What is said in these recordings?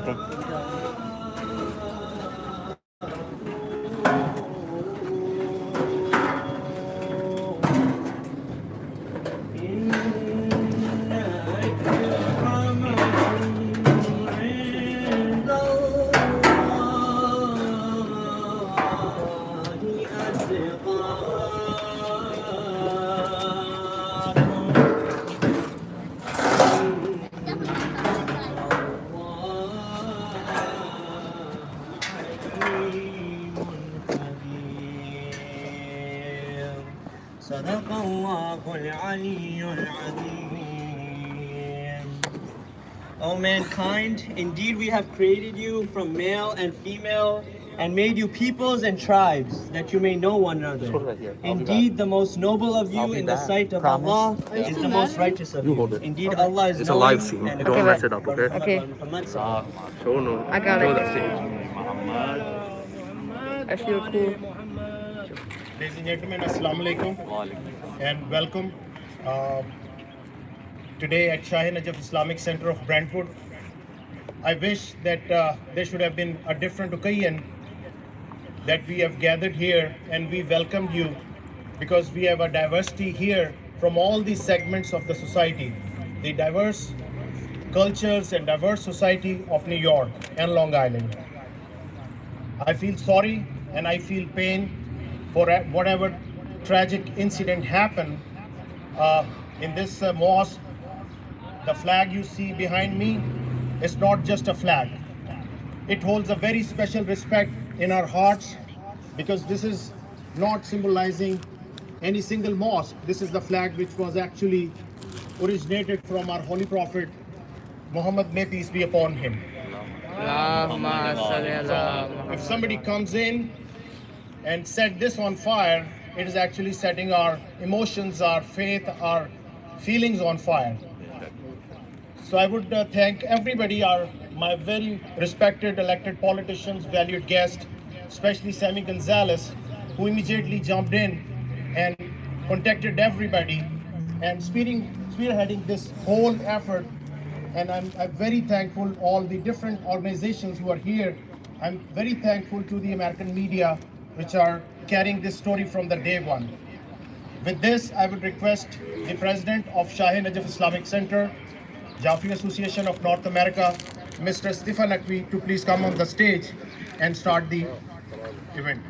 alaikum. صدق الله العلي العظيم. O mankind, indeed we have created you from male and female and made you peoples and tribes that you may know one another. Indeed, the most noble of you in the sight of Allah is the most righteous of you. Indeed, Allah is It's a live knowing stream. and Don't mess it up, okay? Okay. Show no. I got Show it. that stage. I feel cool. Ladies and gentlemen, Assalamu alaikum and welcome today at Shah-E-Najaf Islamic Center of Brentwood. I wish that there should have been a different occasion that we have gathered here and we welcomed you because we have a diversity here from all these segments of the society, the diverse cultures and diverse society of New York and Long Island. I feel sorry and I feel pain for whatever tragic incident happened in this mosque. The flag you see behind me is not just a flag. It holds a very special respect in our hearts because this is not symbolizing any single mosque. This is the flag which was actually originated from our holy prophet Muhammad, may peace be upon him. If somebody comes in and set this on fire, it is actually setting our emotions, our faith, our feelings on fire. So I would thank everybody, my very respected elected politicians, valued guests, especially Sammy Gonzalez, who immediately jumped in and contacted everybody and spearheading this whole effort. And I'm very thankful all the different organizations who are here. I'm very thankful to the American media which are carrying this story from the day one. With this, I would request the president of Shah-E-Najaf Islamic Center, Jafria Association of North America, Mr. Stefan Akvi, to please come on the stage and start the event.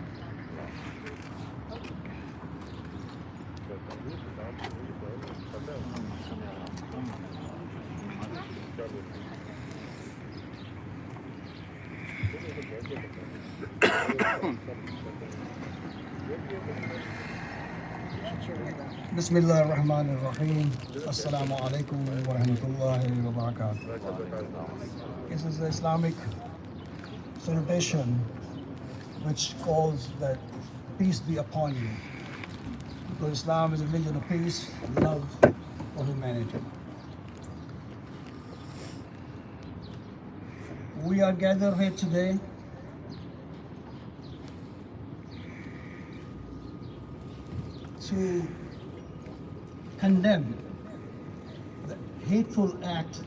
Bismillah ar-Rahman ar-Rahim. Assalamu alaikum wa rahmatullahi wa barakatuh. This is the Islamic salutation which calls that peace be upon you. Because Islam is a religion of peace and love for humanity. We are gathered here today to condemn the hateful act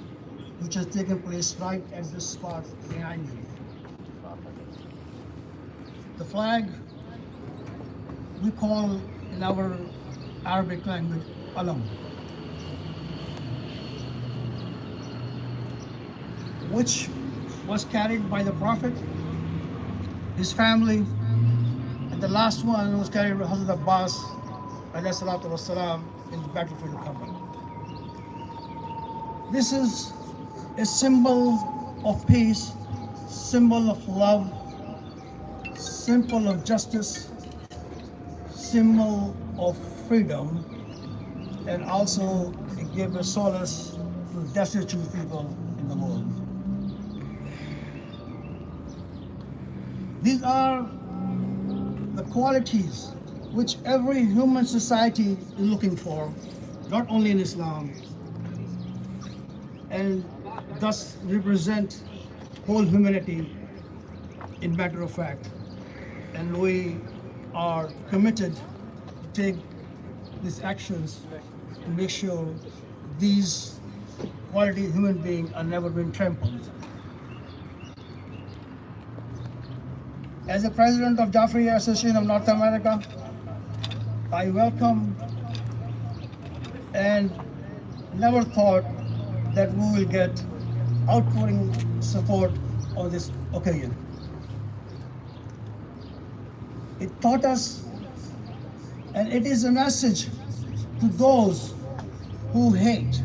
which has taken place right at this spot behind me. The flag we call in our Arabic language alam, which was carried by the Prophet, his family, and the last one was carried by Hazrat Abbas alayhi salatu wassalam, in the battlefield of Karbala. This is a symbol of peace, symbol of love, symbol of justice, symbol of freedom, and also it gives a solace to destitute people in the world. These are the qualities which every human society is looking for, not only in Islam, and thus represent whole humanity in matter of fact. And we are committed to take these actions to make sure these quality human beings are never been trampled. As the president of Jafria Association of North America, I welcome and never thought that we will get outpouring support on this occasion. It taught us, and it is a message to those who hate.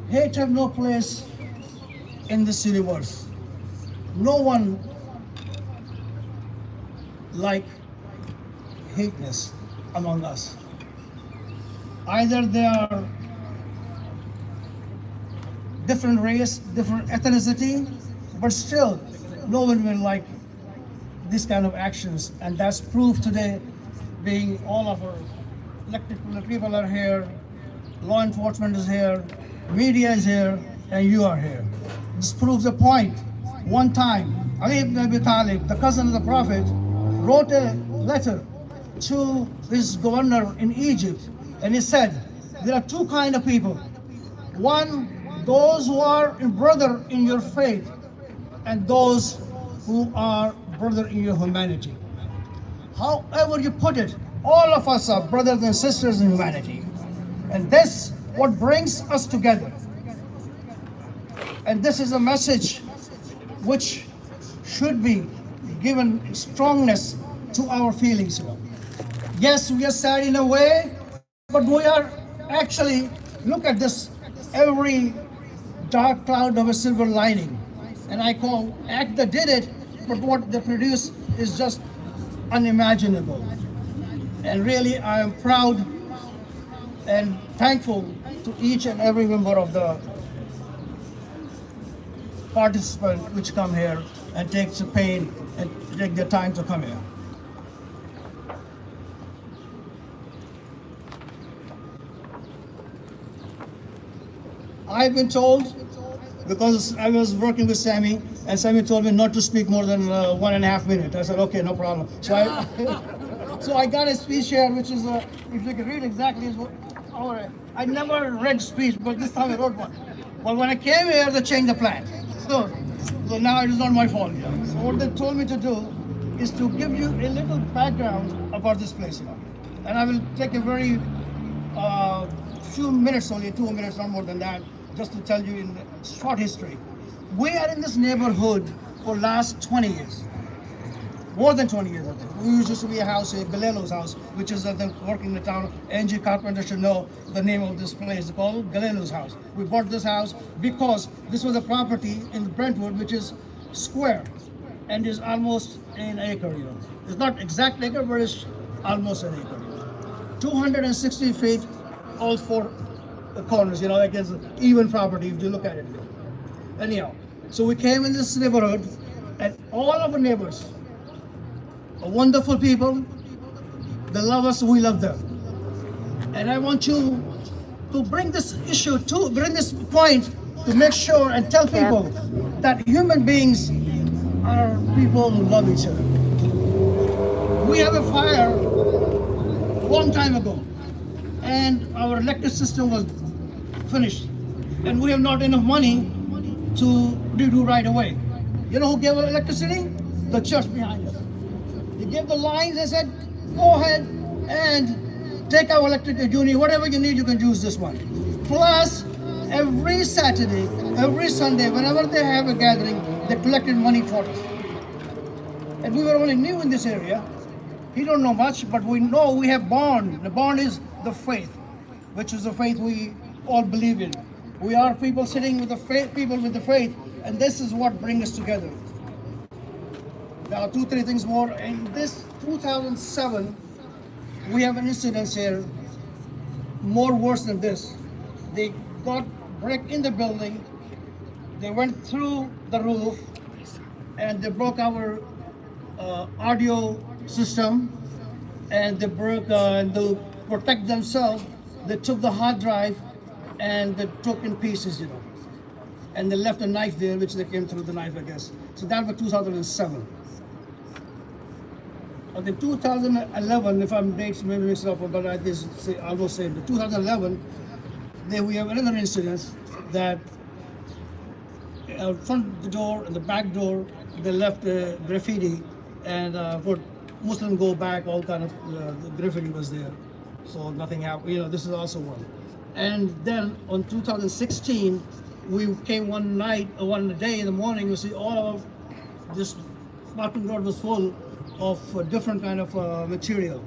Hate have no place in this universe. No one like hateness among us. Either they are different race, different ethnicity, but still no one will like this kind of actions, and that's proof today, being all of our elected people are here, law enforcement is here, media is here, and you are here. This proves the point. One time, Ali ibn Abi Talib, the cousin of the Prophet, wrote a letter to his governor in Egypt, and he said, there are two kinds of people. One, those who are brother in your faith, and those who are brother in your humanity. However you put it, all of us are brothers and sisters in humanity. And this what brings us together. And this is a message which should be given strongness to our feelings. Yes, we are sad in a way, but we are actually, look at this, every dark cloud of a silver lining. And I call act that did it, but what they produce is just unimaginable. And really, I am proud and thankful to each and every member of the participant which come here and takes the pain and take the time to come here. I've been told, because I was working with Sammy, and Sammy told me not to speak more than 1.5 minutes. I said, okay, no problem. So I got a speech here, which is, if you can read exactly, is I never read speech, but this time I wrote one. But when I came here, they changed the plan. So now it is not my fault. So what they told me to do is to give you a little background about this place. And I will take a very few minutes, only 2 minutes, not more than that, just to tell you in short history. We are in this neighborhood for last 20 years. More than 20 years. We used to be a house, a Galelo's house, which is working in the town. Angie Carpenter should know the name of this place. It's called Galelo's house. We bought this house because this was a property in Brentwood, which is square and is almost an acre. It's not exact acre, but it's almost an acre. 260 feet, all four corners. Like it's even property if you look at it. Anyhow, so we came in this neighborhood, and all of our neighbors are wonderful people. They love us, we love them. And I want you to bring this issue, to bring this point, to make sure and tell people that human beings are people who love each other. We have a fire a long time ago, and our electric system was finished, and we have not enough money to redo right away. You know who gave us electricity? The church behind us. They gave the lines and said, go ahead and take our electric unit, whatever you need, you can use this one. Plus, every Saturday, every Sunday, whenever they have a gathering, they collected money for us. And we were only new in this area. He don't know much, but we know we have bond. The bond is the faith, which is the faith we all believe in. We are people sitting with the faith, people with the faith, and this is what brings us together. Now, 2-3 things more. In this 2007, we have an incident here, more worse than this. They got break in the building, they went through the roof, and they broke our audio system, and they broke, and to protect themselves, they took the hard drive and they took in pieces, and they left a knife there, which they came through the knife, I guess. So that was 2007. In 2011, if I'm dates maybe mixed up, but I just almost same. In 2011, we have another incident that front door and the back door, they left graffiti and would Muslim go back, all kind of graffiti was there. So nothing happened. You know, this is also one. And then on 2016, we came one day in the morning, you see all of this parking lot was full of different kind of material,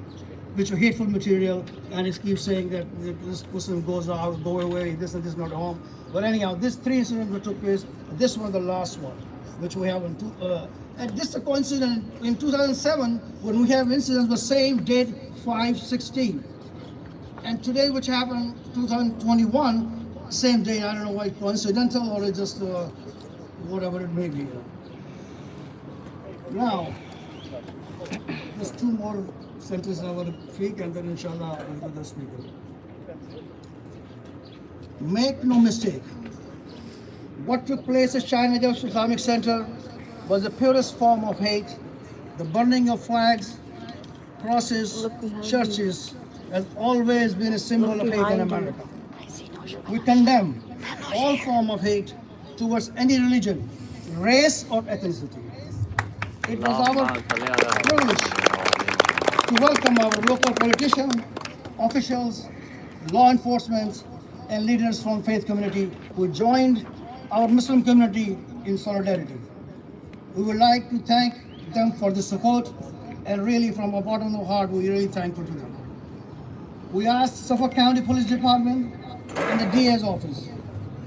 which are hateful material, and it keeps saying that this Muslim goes out, go away, this and this not home. But anyhow, these three incidents that took place, this was the last one, which we have and this is a coincidence in 2007 when we have incidents the same date, 5/16. And today, which happened 2021, same day. I don't know why coincidental or it's just whatever it may be. Now, just two more sentences I want to speak, and then inshallah I'll do the speaker. Make no mistake, what took place at Shah-E-Najaf Islamic Center was the purest form of hate. The burning of flags, crosses, churches has always been a symbol of hate in America. We condemn all form of hate towards any religion, race or ethnicity. It was our privilege to welcome our local politicians, officials, law enforcement, and leaders from faith community who joined our Muslim community in solidarity. We would like to thank them for the support, and really from the bottom of our heart, we're really thankful to them. We asked Suffolk County Police Department and the DA's office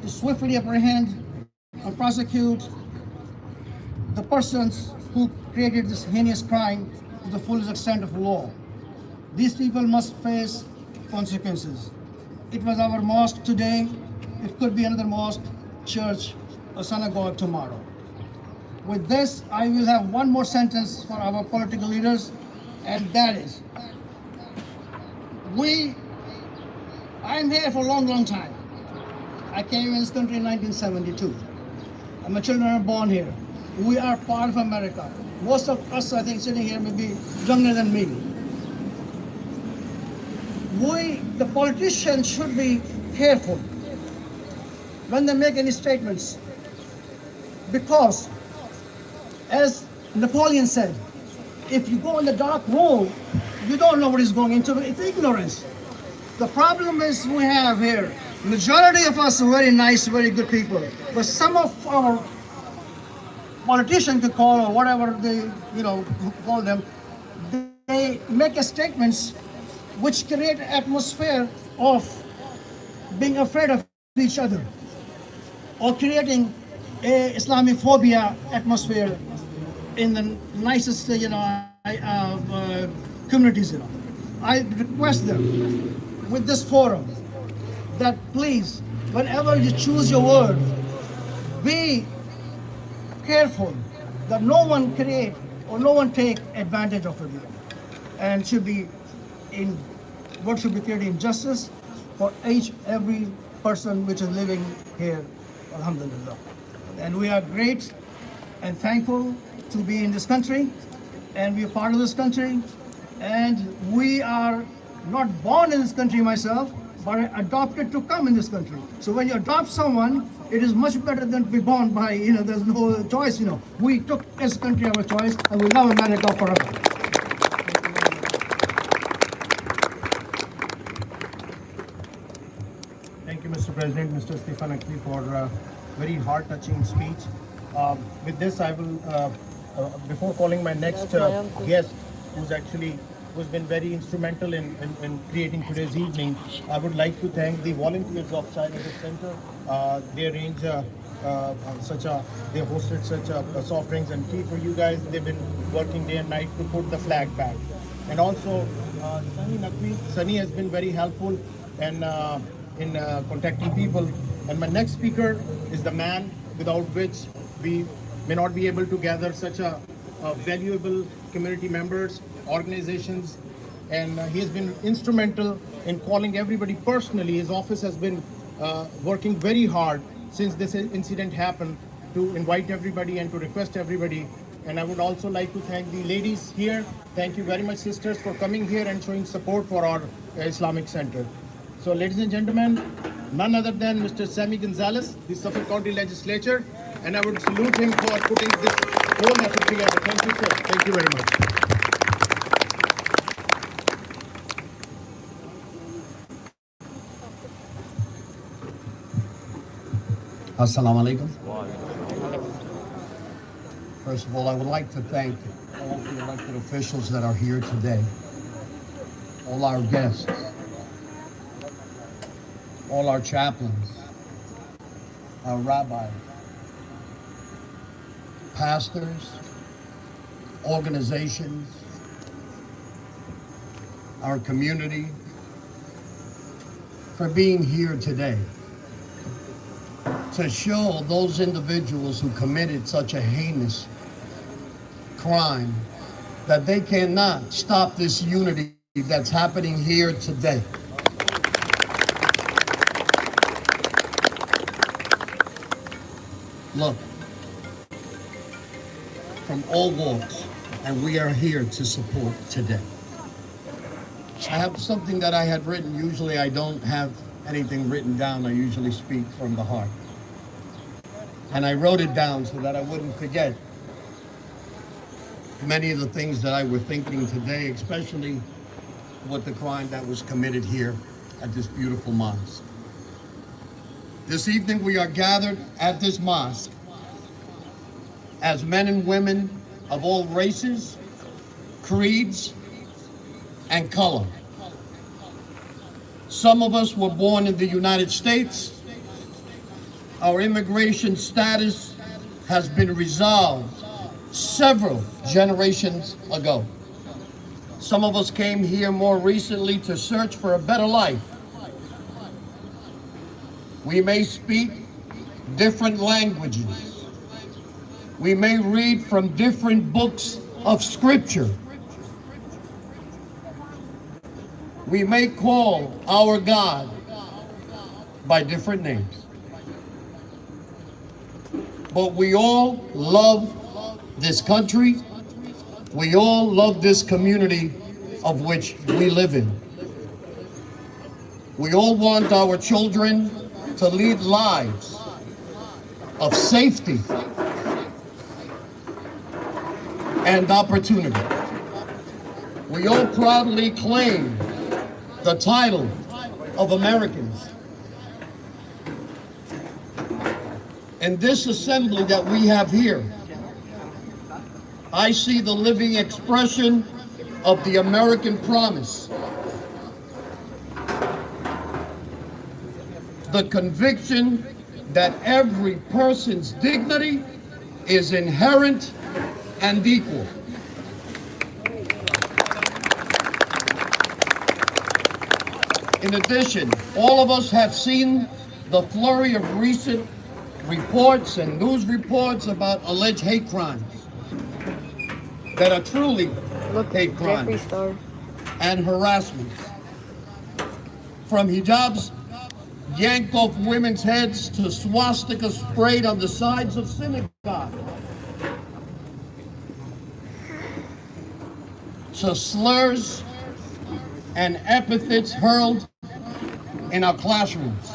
to swiftly apprehend and prosecute the persons who created this heinous crime to the fullest extent of law. These people must face consequences. It was our mosque today, it could be another mosque, church, or synagogue tomorrow. With this, I will have one more sentence for our political leaders, and that is, I'm here for a long, long time. I came in this country in 1972. And my children are born here. We are part of America. Most of us, I think, sitting here may be younger than me. The politicians should be careful when they make any statements, because as Napoleon said, if you go in the dark room, you don't know what is going into. It's ignorance. The problem is we have here, majority of us are very nice, very good people, but some of our politicians could call, or whatever they, call them, they make statements which create an atmosphere of being afraid of each other, or creating a Islamophobia atmosphere in the nicest, communities. I request them with this forum that please, whenever you choose your word, be careful that no one create or no one take advantage of it, and should be creating injustice for every person which is living here, alhamdulillah. And we are great and thankful to be in this country, and we are part of this country, and we are not born in this country myself, but adopted to come in this country. So when you adopt someone, it is much better than to be born by, there's no choice, We took as a country our choice, and we love America forever. Thank you, Mr. President, Mr. Stefan Akli, for a very heart-touching speech. With this, I will, before calling my next guest, who's been very instrumental in creating today's evening, I would like to thank the volunteers of Shah-E-Najaf Center. They arranged they hosted such a soft drinks and tea for you guys. They've been working day and night to put the flag back. And also, Sunny has been very helpful and in contacting people. And my next speaker is the man without which we may not be able to gather such a valuable community members, organizations, and he has been instrumental in calling everybody personally. His office has been working very hard since this incident happened to invite everybody and to request everybody. And I would also like to thank the ladies here. Thank you very much, sisters, for coming here and showing support for our Islamic Center. So, ladies and gentlemen, none other than Mr. Sammy Gonzalez, the Suffolk County Legislature, and I would salute him for putting this whole effort together. Thank you, sir. Thank you very much. Assalamu alaikum. First of all, I would like to thank all the elected officials that are here today, all our guests, all our chaplains, our rabbis, pastors, organizations, our community, for being here today to show those individuals who committed such a heinous crime that they cannot stop this unity that's happening here today. Look, from all walks, and we are here to support today. I have something that I had written. Usually I don't have anything written down. I usually speak from the heart. And I wrote it down so that I wouldn't forget many of the things that I was thinking today, especially with the crime that was committed here at this beautiful mosque. This evening we are gathered at this mosque as men and women of all races, creeds, and color. Some of us were born in the United States. Our immigration status has been resolved several generations ago. Some of us came here more recently to search for a better life. We may speak different languages. We may read from different books of scripture. We may call our God by different names. But we all love this country. We all love this community of which we live in. We all want our children to lead lives of safety and opportunity. We all proudly claim the title of Americans. In this assembly that we have here, I see the living expression of the American promise. The conviction that every person's dignity is inherent and equal. In addition, all of us have seen the flurry of recent reports and news reports about alleged hate crimes that are truly hate crimes and harassment. From hijabs yanked off women's heads to swastikas sprayed on the sides of synagogues, to slurs and epithets hurled in our classrooms.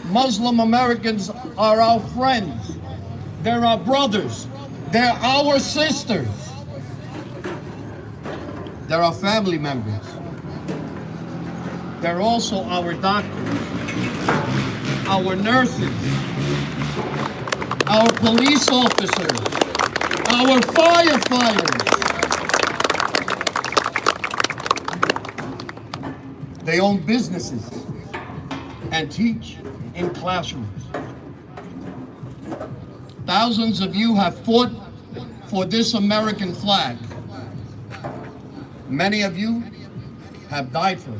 Muslim Americans are our friends. They're our brothers. They're our sisters. They're our family members. They're also our doctors, our nurses, our police officers, our firefighters. They own businesses and teach in classrooms. Thousands of you have fought for this American flag. Many of you have died for it.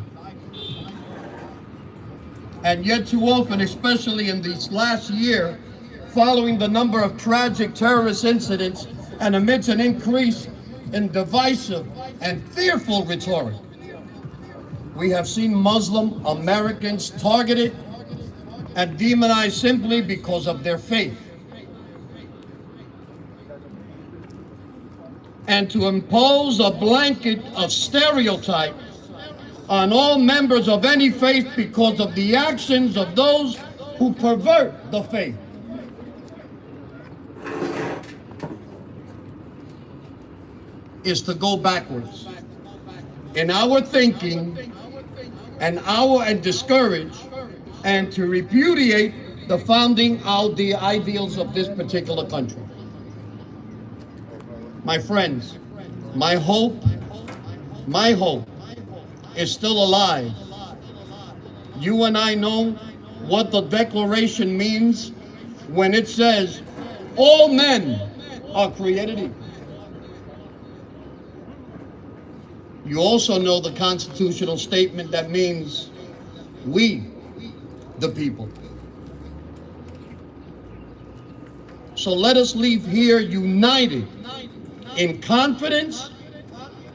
And yet too often, especially in this last year, following the number of tragic terrorist incidents and amidst an increase in divisive and fearful rhetoric, we have seen Muslim Americans targeted and demonized simply because of their faith. And to impose a blanket of stereotype on all members of any faith because of the actions of those who pervert the faith. is to go backwards in our thinking and discourage and to repudiate the founding ideals of this particular country. My friends, my hope is still alive. You and I know what the Declaration means when it says all men are created equal. You also know the constitutional statement that means we, the people. So let us leave here united in confidence,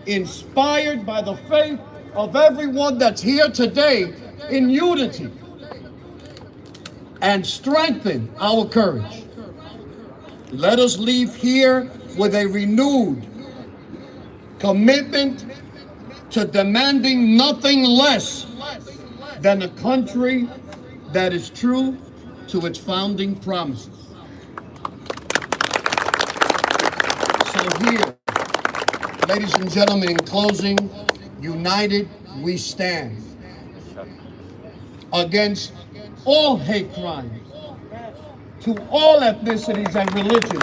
inspired by the faith of everyone that's here today in unity, and strengthen our courage. Let us leave here with a renewed commitment to demanding nothing less than a country that is true to its founding promises. So here, ladies and gentlemen, in closing, united we stand against all hate crimes to all ethnicities and religions.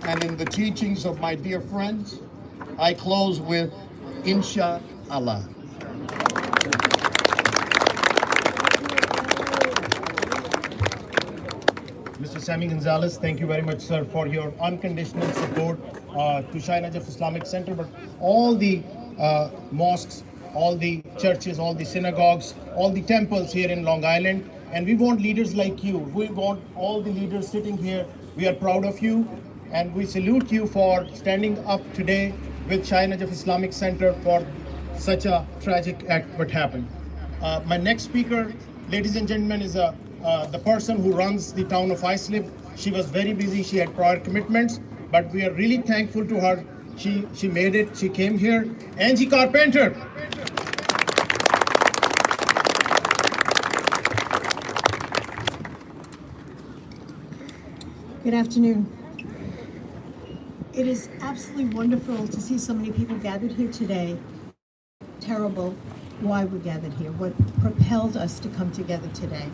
And in the teachings of my dear friends, I close with Inshallah. Mr. Sammy Gonzalez, thank you very much, sir, for your unconditional support to Shah-E-Najaf Islamic Center, but all the mosques, all the churches, all the synagogues, all the temples here in Long Island. And we want leaders like you. We want all the leaders sitting here. We are proud of you, and we salute you for standing up today with Shah-E-Najaf Islamic Center for such a tragic act what happened. My next speaker, ladies and gentlemen, is the person who runs the town of Islip. She was very busy. She had prior commitments, but we are really thankful to her. She made it. She came here. Angie Carpenter. Good afternoon. It is absolutely wonderful to see so many people gathered here today. Terrible why we gathered here, what propelled us to come together today.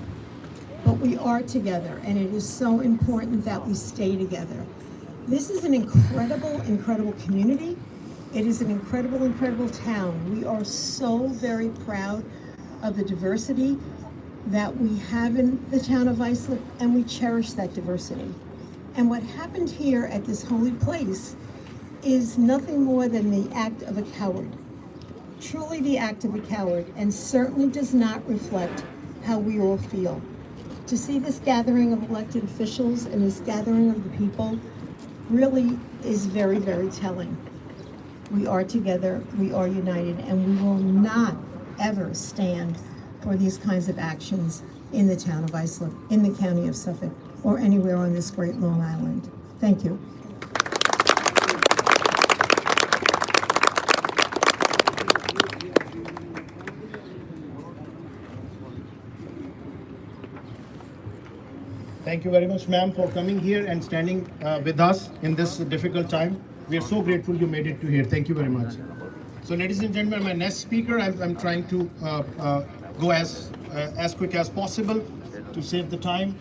But we are together, and it is so important that we stay together. This is an incredible, incredible community. It is an incredible, incredible town. We are so very proud of the diversity that we have in the town of Islip, and we cherish that diversity. And what happened here at this holy place is nothing more than the act of a coward. Truly the act of a coward, and certainly does not reflect how we all feel. To see this gathering of elected officials and this gathering of the people really is very, very telling. We are together, we are united, and we will not ever stand for these kinds of actions in the town of Islip, in the county of Suffolk, or anywhere on this great Long Island. Thank you. Thank you very much, ma'am, for coming here and standing with us in this difficult time. We are so grateful you made it to here. Thank you very much. So, ladies and gentlemen, my next speaker, I'm trying to go as quick as possible to save the time.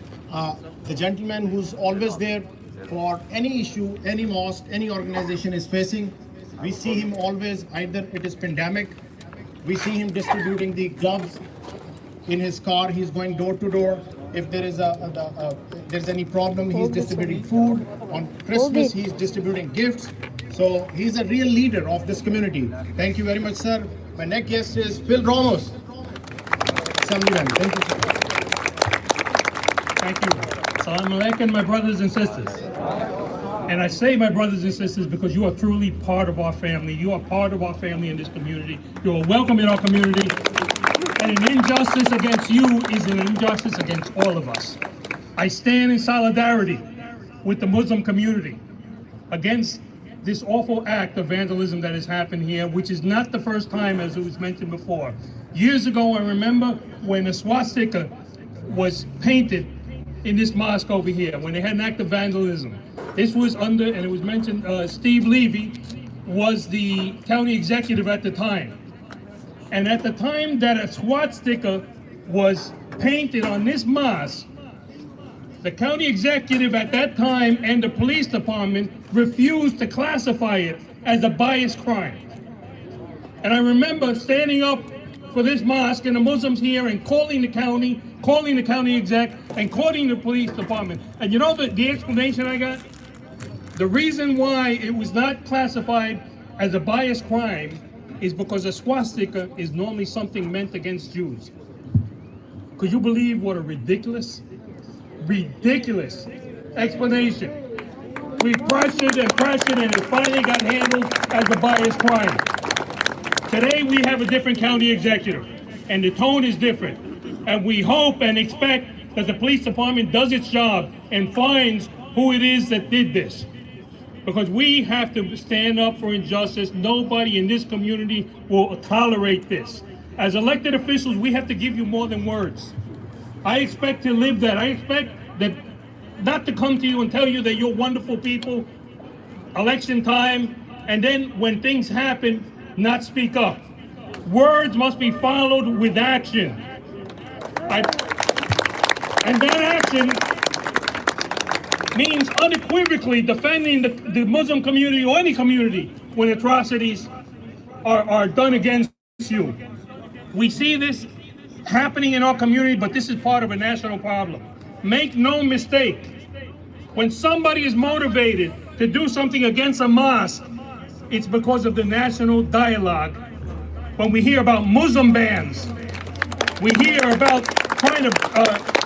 The gentleman who's always there for any issue, any mosque, any organization is facing. We see him always, either it is pandemic, we see him distributing the gloves in his car, he's going door to door. If there is there's any problem, he's distributing food. On Christmas, he's distributing gifts. So he's a real leader of this community. Thank you very much, sir. My next guest is Phil Ramos, Assemblyman. Thank you, sir. Thank you. Assalamu alaikum, my brothers and sisters. And I say my brothers and sisters because you are truly part of our family. You are part of our family in this community. You are welcome in our community. And an injustice against you is an injustice against all of us. I stand in solidarity with the Muslim community against this awful act of vandalism that has happened here, which is not the first time, as it was mentioned before. Years ago, I remember when a swastika was painted in this mosque over here, when they had an act of vandalism. This was under, and it was mentioned, Steve Levy was the county executive at the time. And at the time that a swastika was painted on this mosque, the county executive at that time and the police department refused to classify it as a bias crime. And I remember standing up for this mosque and the Muslims here and calling the county exec, and calling the police department. And you know the explanation I got? The reason why it was not classified as a bias crime is because a swastika is normally something meant against Jews. Could you believe what a ridiculous explanation? We pressured and it finally got handled as a bias crime. Today we have a different county executive, and the tone is different. And we hope and expect that the police department does its job and finds who it is that did this. Because we have to stand up for injustice. Nobody in this community will tolerate this. As elected officials, we have to give you more than words. I expect to live that. I expect that not to come to you and tell you that you're wonderful people, election time, and then when things happen, not speak up. Words must be followed with action. And that action means unequivocally defending the Muslim community or any community when atrocities are done against you. We see this happening in our community, but this is part of a national problem. Make no mistake, when somebody is motivated to do something against a mosque, it's because of the national dialogue. When we hear about Muslim bans, we hear about trying to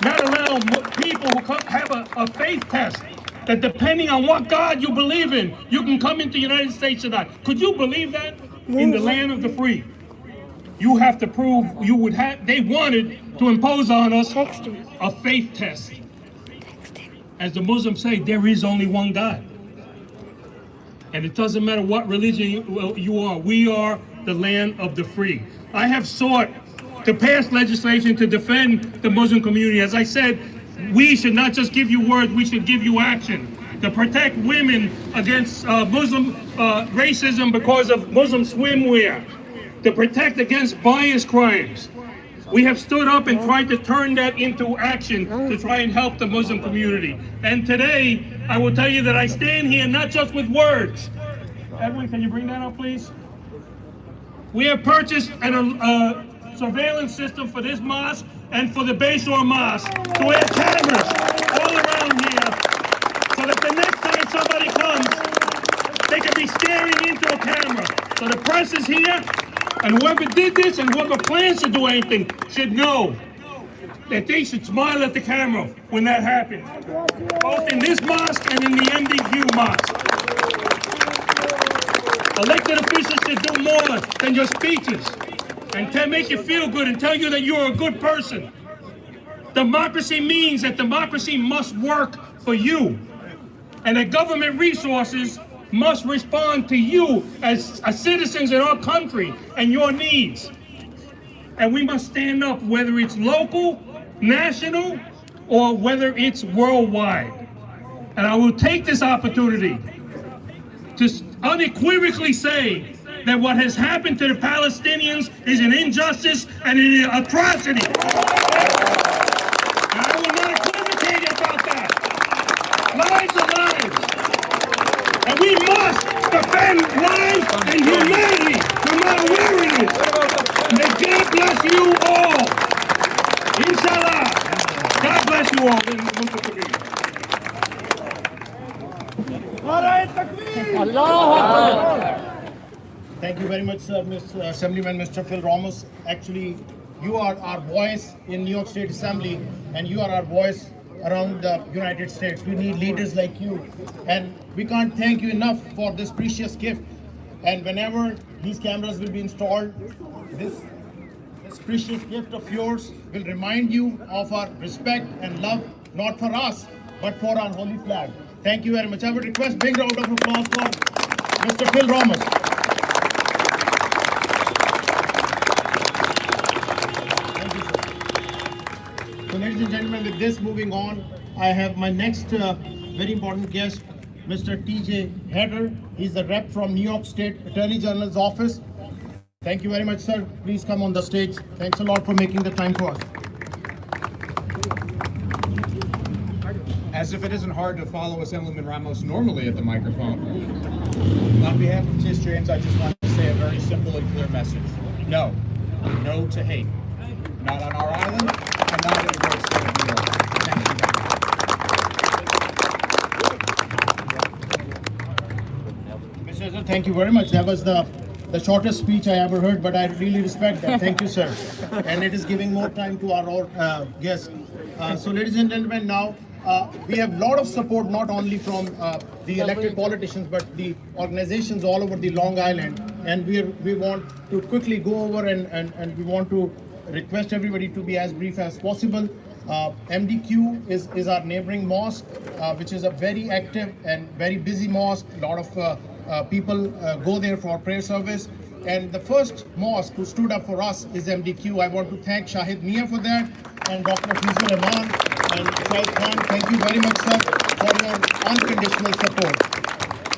not allow people who have a faith test, that depending on what God you believe in, you can come into the United States or not. Could you believe that? In the land of the free, you have to prove you would have. They wanted to impose on us a faith test. As the Muslims say, there is only one God. And it doesn't matter what religion you are. We are the land of the free. I have sought to pass legislation to defend the Muslim community. As I said, we should not just give you words, we should give you action. To protect women against Muslim racism because of Muslim swimwear. To protect against bias crimes. We have stood up and tried to turn that into action to try and help the Muslim community. And today, I will tell you that I stand here not just with words. Edwin, can you bring that up, please? We have purchased a surveillance system for this mosque and for the Bayshore Mosque to have cameras all around here so that the next time somebody comes, they can be staring into a camera. So the press is here, and whoever did this and whoever plans to do anything should know that they should smile at the camera when that happens, both in this mosque and in the MDQ mosque. Elected officials should do more than your speeches and can make you feel good and tell you that you're a good person. Democracy means that democracy must work for you, and that government resources must respond to you as citizens in our country and your needs. And we must stand up, whether it's local, national, or whether it's worldwide. And I will take this opportunity to unequivocally say that what has happened to the Palestinians is an injustice and an atrocity. And I will not equivocate about that. Lives are lives. And we must defend lives and humanity, no matter where it is. May God bless you all. Inshallah. God bless you all. Thank you very much, sir, Mr. Assemblyman, Mr. Phil Ramos. Actually, you are our voice in New York State Assembly, and you are our voice around the United States. We need leaders like you, and we can't thank you enough for this precious gift. And whenever these cameras will be installed, this precious gift of yours will remind you of our respect and love, not for us, but for our holy flag. Thank you very much. I would request big round of applause for Mr. Phil Ramos. Thank you, sir. So, ladies and gentlemen, with this moving on, I have my next very important guest, Mr. TJ Hedder. He's the rep from New York State Attorney General's office. Thank you very much, sir. Please come on the stage. Thanks a lot for making the time for us. As if it isn't hard to follow Assemblyman Ramos normally at the microphone. On behalf of Tis James, I just want to say a very simple and clear message. No. No to hate. Not on our island, and not in the great state of New York. Thank you. Mr. Hedder, thank you very much. That was the shortest speech I ever heard, but I really respect that. Thank you, sir. And it is giving more time to our guests. So, ladies and gentlemen, now we have a lot of support, not only from the elected politicians, but the organizations all over the Long Island. And we want to quickly go over and we want to request everybody to be as brief as possible. MDQ is our neighboring mosque, which is a very active and very busy mosque. A lot of people go there for prayer service. And the first mosque who stood up for us is MDQ. I want to thank Shahid Mia for that, and Dr. Fizul Rahman and Shahid Khan. Thank you very much, sir, for your unconditional support.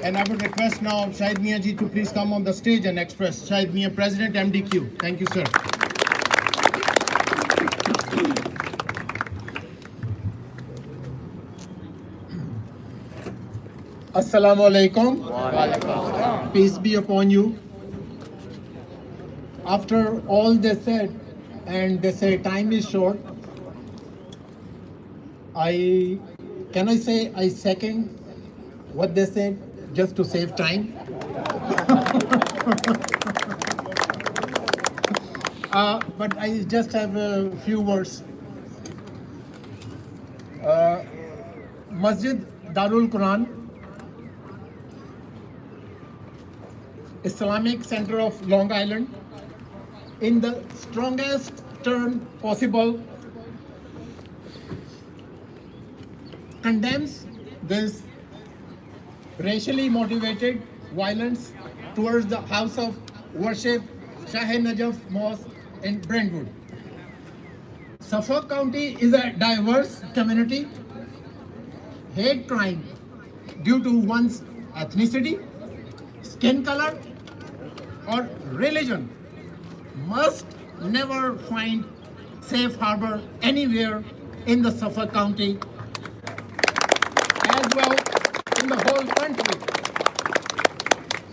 And I would request now Shahid Mia ji to please come on the stage and express. Shahid Mia, President, MDQ. Thank you, sir. Assalamu alaikum. Peace be upon you. After all they said, and they say time is short, I second what they said just to save time. But I just have a few words. Masjid Darul Quran, Islamic Center of Long Island, in the strongest term possible, condemns this racially motivated violence towards the house of worship Shah-E-Najaf Mosque in Brentwood. Suffolk County is a diverse community. Hate crime due to one's ethnicity, skin color, or religion must never find safe harbor anywhere in the Suffolk County, as well in the whole country.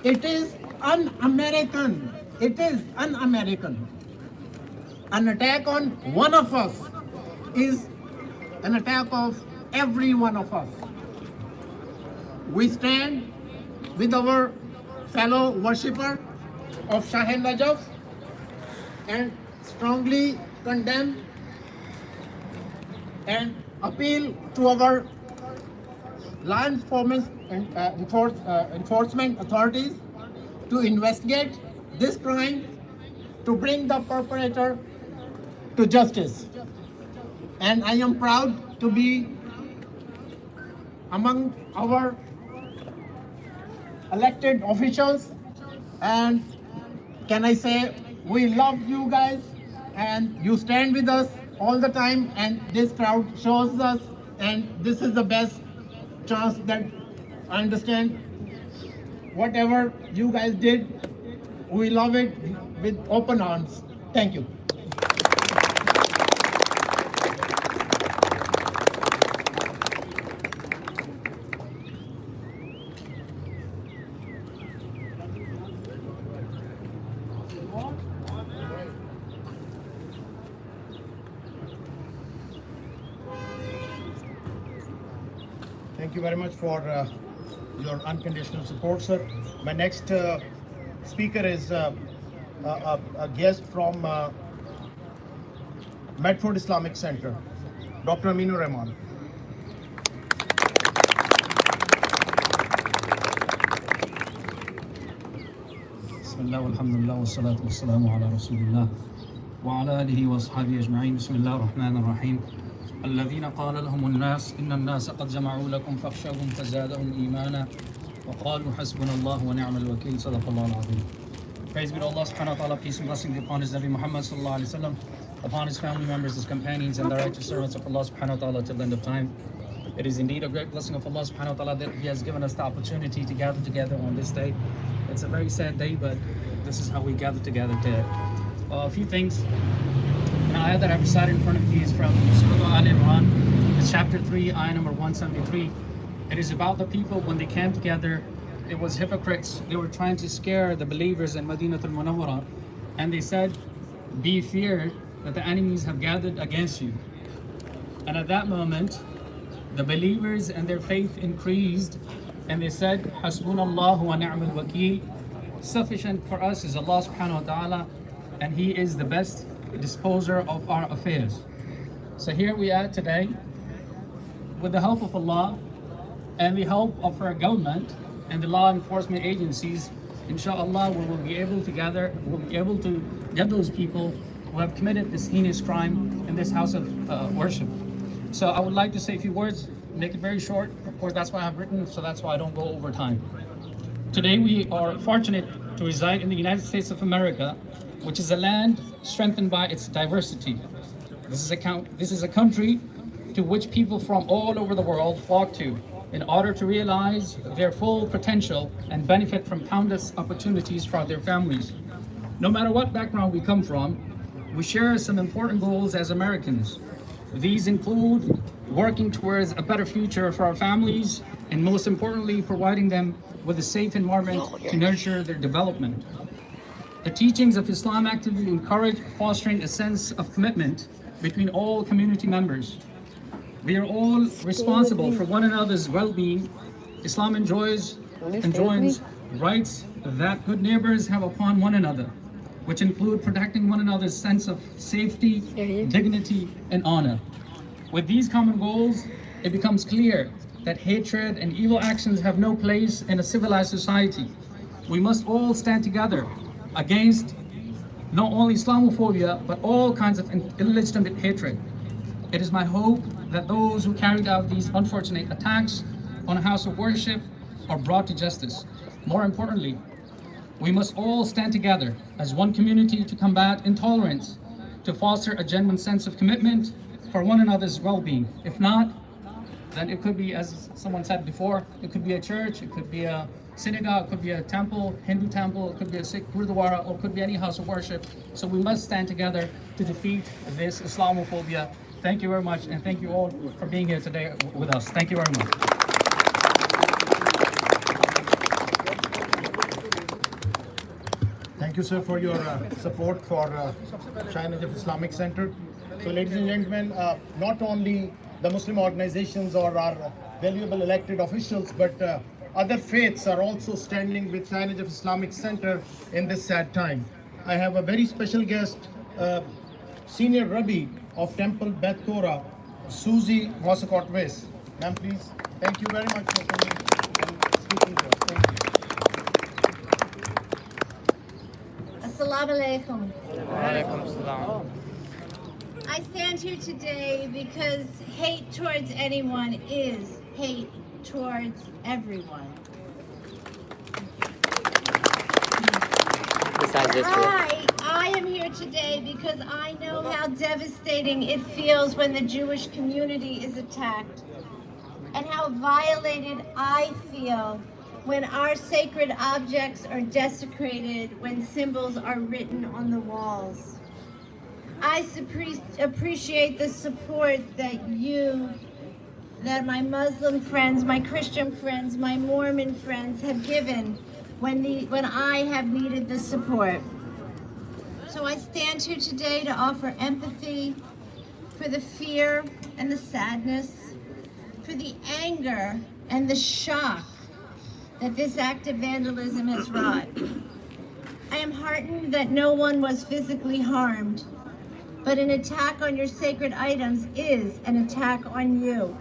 It is un-American. It is un-American. An attack on one of us is an attack of every one of us. We stand with our fellow worshipper of Shah-E-Najaf and strongly condemn and appeal to our law enforcement authorities to investigate this crime, to bring the perpetrator to justice. And I am proud to be among our elected officials, and can I say we love you guys and you stand with us all the time, and this crowd shows us, and this is the best chance that I understand whatever you guys did, we love it with open arms. Thank you. Thank you very much for your unconditional support, sir. My next speaker is a guest from Medford Islamic Center, Dr. Aminur Rahman. Bismillah walhamdulillah wassalatu wassalamu ala rasulillah wa ala alihi wa ashabihi ajma'in. Bismillah ar-Rahman ar-Rahim. الذين قال لهم الناس إن الناس قد جمعوا لكم فاخشوهم فزادهم إيمانا وقالوا حسبنا الله ونعم الوكيل. صدق الله العظيم. Praise be to Allah subhanahu wa ta'ala. Peace and blessings upon His Nabi Muhammad sallallahu alaihi wasallam, upon his family members, his companions, and the righteous servants of Allah subhanahu wa ta'ala till the end of time. It is indeed a great blessing of Allah subhanahu wa ta'ala that He has given us the opportunity to gather together on this day. It's a very sad day, but this is how we gather together today. A few things. An ayah that I recited in front of you is from Surah Al-Imran. It's chapter 3, ayah number 173. It is about the people when they came together. It was hypocrites. They were trying to scare the believers in Madinatul Munawwara. And they said, be feared that the enemies have gathered against you. And at that moment, the believers and their faith increased. And they said, Hasbunallahu wa ni'mal wakeel. Sufficient for us is Allah subhanahu wa ta'ala. And He is the best disposer of our affairs. So here we are today, with the help of Allah and the help of our government and the law enforcement agencies, inshallah, we will be able to gather, we'll be able to get those people who have committed this heinous crime in this house of worship. So I would like to say a few words, make it very short. Of course, that's what I've written, so that's why I don't go over time. Today we are fortunate to reside in the United States of America, which is a land strengthened by its diversity. This is a country to which people from all over the world flock to in order to realize their full potential and benefit from countless opportunities for their families. No matter what background we come from, we share some important goals as Americans. These include working towards a better future for our families and, most importantly, providing them with a safe environment to nurture their development. The teachings of Islam actively encourage fostering a sense of commitment between all community members. We are all responsible for one another's well-being. Islam enjoins rights that good neighbors have upon one another, which include protecting one another's sense of safety, dignity, and honor. With these common goals, it becomes clear that hatred and evil actions have no place in a civilized society. We must all stand together against not only Islamophobia, but all kinds of illegitimate hatred. It is my hope that those who carried out these unfortunate attacks on a house of worship are brought to justice. More importantly, we must all stand together as one community to combat intolerance, to foster a genuine sense of commitment for one another's well-being. If not, then it could be, as someone said before, it could be a church, it could be a synagogue, it could be a temple, Hindu temple, it could be a Sikh Gurdwara, or it could be any house of worship. So we must stand together to defeat this Islamophobia. Thank you very much, and thank you all for being here today with us. Thank you very much. Thank you, sir, for your support for Shah-E-Najaf Islamic Center. So, ladies and gentlemen, not only the Muslim organizations or our valuable elected officials, but other faiths are also standing with Shah-E-Najaf Islamic Center in this sad time. I have a very special guest, Senior Rabbi of Temple Beth Torah, Susie Mosakot-West. Ma'am, please. Thank you very much for coming and speaking to us. Thank you. Assalamu alaikum. I stand here today because hate towards anyone is hate towards everyone. I am here today because I know how devastating it feels when the Jewish community is attacked, and how violated I feel when our sacred objects are desecrated, when symbols are written on the walls. I appreciate the support that my Muslim friends, my Christian friends, my Mormon friends have given when I have needed the support. So I stand here today to offer empathy for the fear and the sadness, for the anger and the shock that this act of vandalism has wrought. I am heartened that no one was physically harmed, but an attack on your sacred items is an attack on you.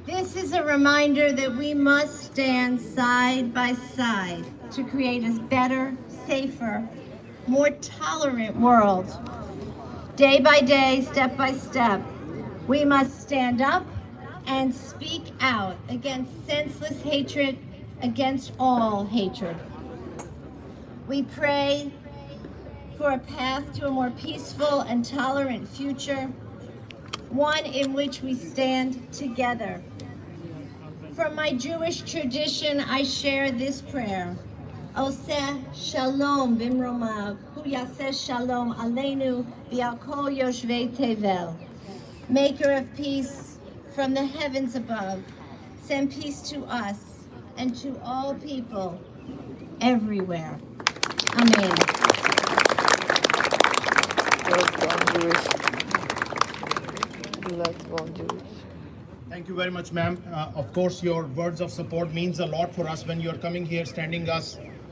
This is a reminder that we must stand side by side to create a better, safer, more tolerant world. Day by day, step by step, we must stand up and speak out against senseless hatred, against all hatred. We pray for a path to a more peaceful and tolerant future. one in which we stand together. From my Jewish tradition, I share this prayer. Oseh shalom bimromav, hu yaseh shalom aleinu v'al kol yoshvei tevel. Maker of peace from the heavens above, send peace to us and to all people everywhere. Amen. Let's go on Jewish. Let's go on Jewish. Thank you very much, ma'am. Of course, your words of support means a lot for us when you're coming here, standing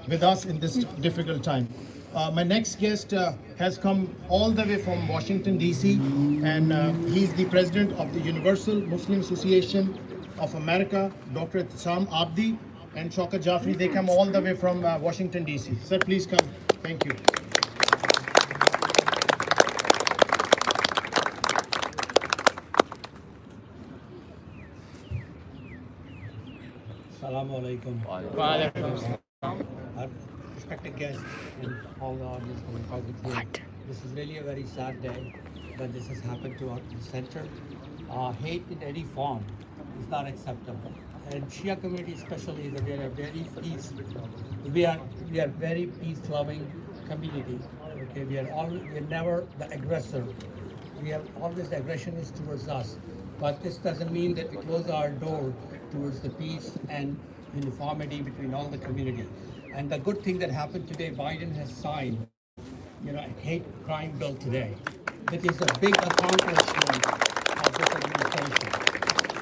with us in this difficult time. My next guest has come all the way from Washington, D.C., and he's the president of the Universal Muslim Association of America, Dr. Sam Abdi and Shaukat Jafri. They come all the way from Washington, D.C. Sir, please come. Thank you. Assalamu alaikum. Our respected guests and all the audience who are present here. This is really a very sad day that this has happened to our center. Hate in any form is not acceptable. And Shia community especially, we are very we are very peace-loving community. Okay, we are never the aggressor. We have always the aggression is towards us. But this doesn't mean that we close our door towards the peace and uniformity between all the community. And the good thing that happened today, Biden has signed, a hate crime bill today. That is a big accomplishment of this administration.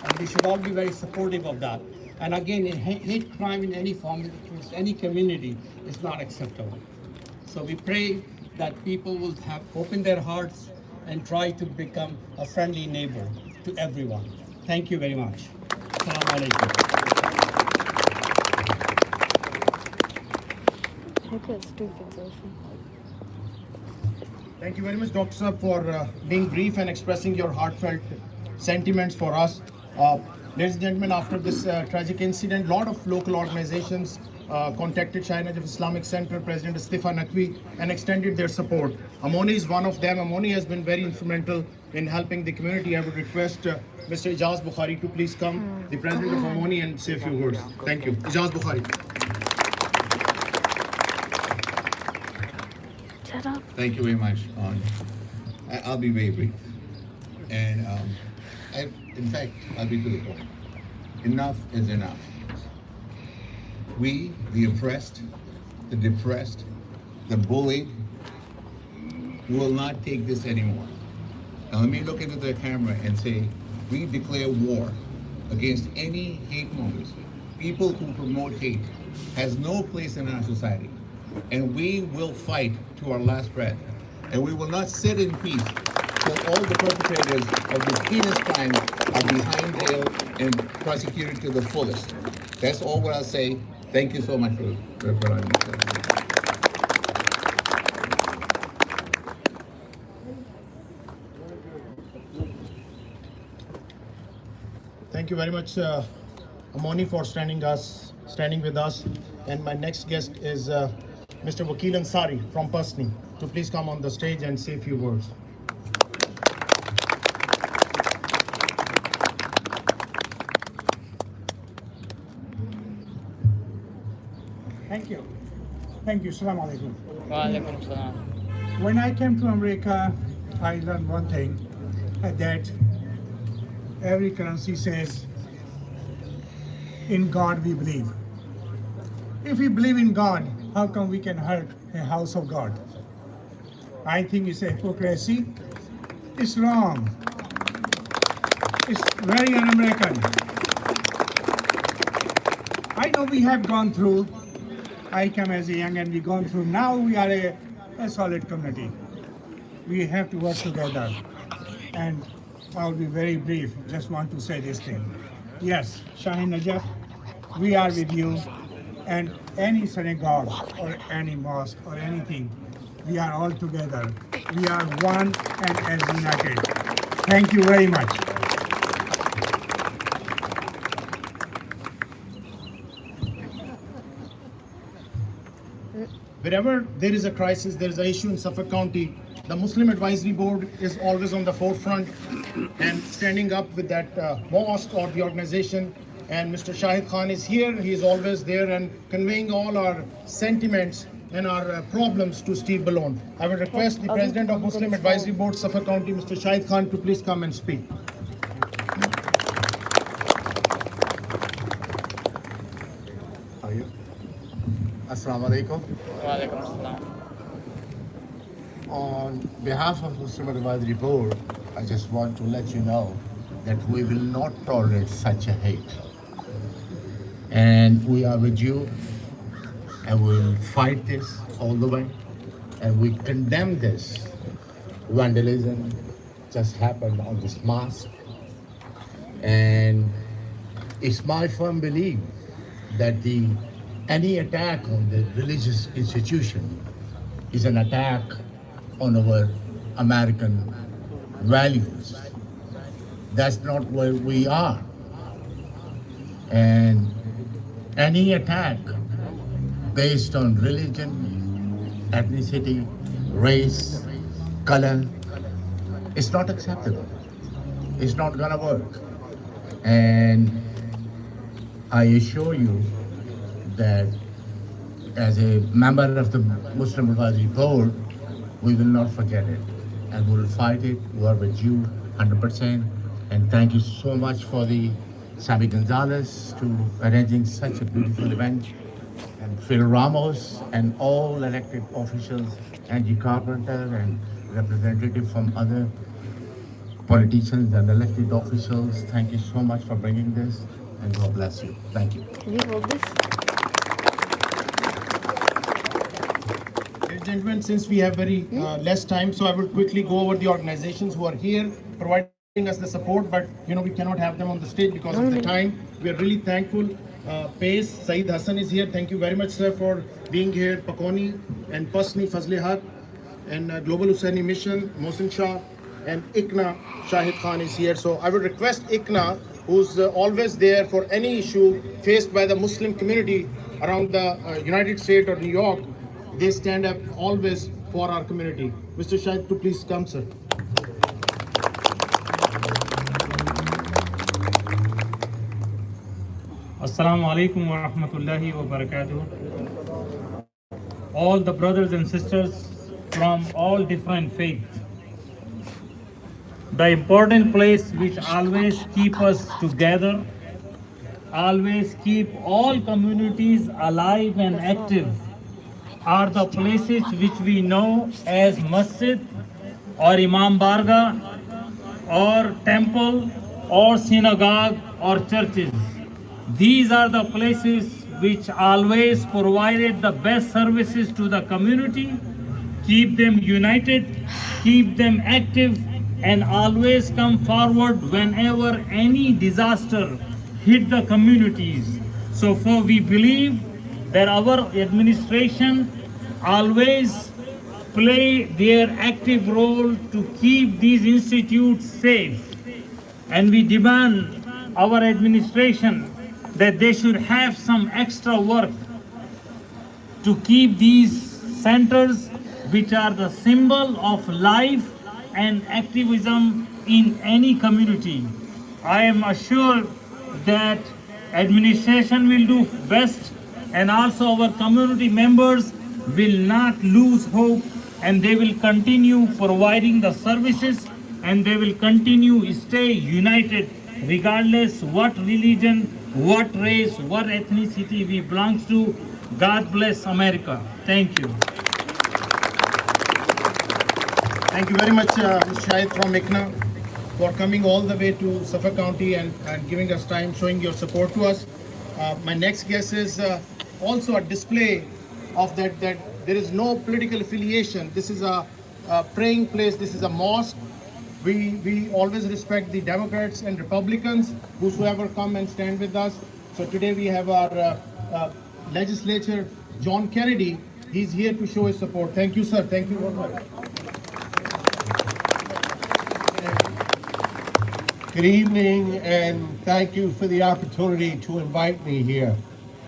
And we should all be very supportive of that. And again, hate crime in any form towards any community is not acceptable. So we pray that people will open their hearts and try to become a friendly neighbor to everyone. Thank you very much. Assalamu alaikum. Thank you very much, Dr. Saab, for being brief and expressing your heartfelt sentiments for us. Ladies and gentlemen, after this tragic incident, a lot of local organizations contacted Shah-E-Najaf Islamic Center, President Istifa Naqvi, and extended their support. Amoni is one of them. Amoni has been very instrumental in helping the community. I would request Mr. Ijaz Bukhari to please come, the president of Amoni, and say a few words. Thank you. Ijaz Bukhari. Thank you very much. I'll be very brief. And in fact, I'll be to the point. Enough is enough. We, the oppressed, the depressed, the bullied, will not take this anymore. Now let me look into the camera and say, we declare war against any hate mongers. People who promote hate has no place in our society. And we will fight to our last breath. And we will not sit in peace till all the perpetrators of this heinous crime are behind jail and prosecuted to the fullest. That's all what I'll say. Thank you so much for allowing me to. Thank you very much, Amoni, for standing with us. And my next guest is Mr. Wakil Ansari from Pasni, to please come on the stage and say a few words. Thank you. Thank you. Assalamu alaikum. Wa alaikum salam. When I came to America, I learned one thing, that every currency says, in God we believe. If we believe in God, how come we can hurt a house of God? I think it's a hypocrisy. It's wrong. It's very un-American. I know we have gone through. I come as a young and we've gone through. Now we are a solid community. We have to work together. And I'll be very brief. Just want to say this thing. Yes, Shah-E-Najaf, we are with you. And any synagogue or any mosque or anything, we are all together. We are one and as united. Thank you very much. Wherever there is a crisis, there is an issue in Suffolk County, The Muslim Advisory Board is always on the forefront and standing up with that mosque or the organization. And Mr. Shahid Khan is here. He is always there and conveying all our sentiments and our problems to Steve Ballone. I would request the President of Muslim Advisory Board, Suffolk County, Mr. Shahid Khan, to please come and speak. Are you? Assalamu alaikum. On behalf of Muslim Advisory Board, I just want to let you know that we will not tolerate such a hate. And we are with you, and we will fight this all the way. And we condemn this vandalism just happened on this mosque. And it's my firm belief that any attack on the religious institution is an attack on our American values. That's not where we are. And any attack based on religion, ethnicity, race, color, it's not acceptable. It's not gonna work. And I assure you that as a member of the Muslim Advisory Board, we will not forget it and we will fight it. We are with you 100%. And thank you so much for the Sami Gonzalez to arranging such a beautiful event, and Phil Ramos and all elected officials, Angie Carpenter and representatives from other politicians and elected officials. Thank you so much for bringing this, and God bless you. Thank you. Can you hold this? Ladies and gentlemen, since we have very less time, so I will quickly go over the organizations who are here providing us the support, but we cannot have them on the stage because of the time. We are really thankful. Pace, Saeed Hassan is here. Thank you very much, sir, for being here. Pakoni and Pasni Fazle Haq and Global Hussaini Mission, Mohsin Shah, and Ikna Shahid Khan is here. So I would request Ikna, who's always there for any issue faced by the Muslim community around the United States or New York. They stand up always for our community. Mr. Shahid, to please come, sir. Assalamu alaikum wa rahmatullahi wa barakatuh. All the brothers and sisters from all different faiths. The important place which always keep us together, always keep all communities alive and active, are the places which we know as masjid or imam barga or temple or synagogue or churches. These are the places which always provided the best services to the community, keep them united, keep them active, and always come forward whenever any disaster hit the communities. So for we believe that our administration always play their active role to keep these institutes safe. And we demand our administration that they should have some extra work to keep these centers, which are the symbol of life and activism in any community. I am assured that administration will do best, and also our community members will not lose hope, and they will continue providing the services, and they will continue stay united regardless what religion, what race, what ethnicity we belong to. God bless America. Thank you. Thank you very much, Mr. Shahid from ICNA, for coming all the way to Suffolk County and giving us time, showing your support to us. My next guest is also a display of that there is no political affiliation. This is a praying place. This is a mosque. We always respect the Democrats and Republicans, whosoever come and stand with us. So today we have our legislator, John Kennedy. He's here to show his support. Thank you, sir. Thank you very much. Good evening, and thank you for the opportunity to invite me here.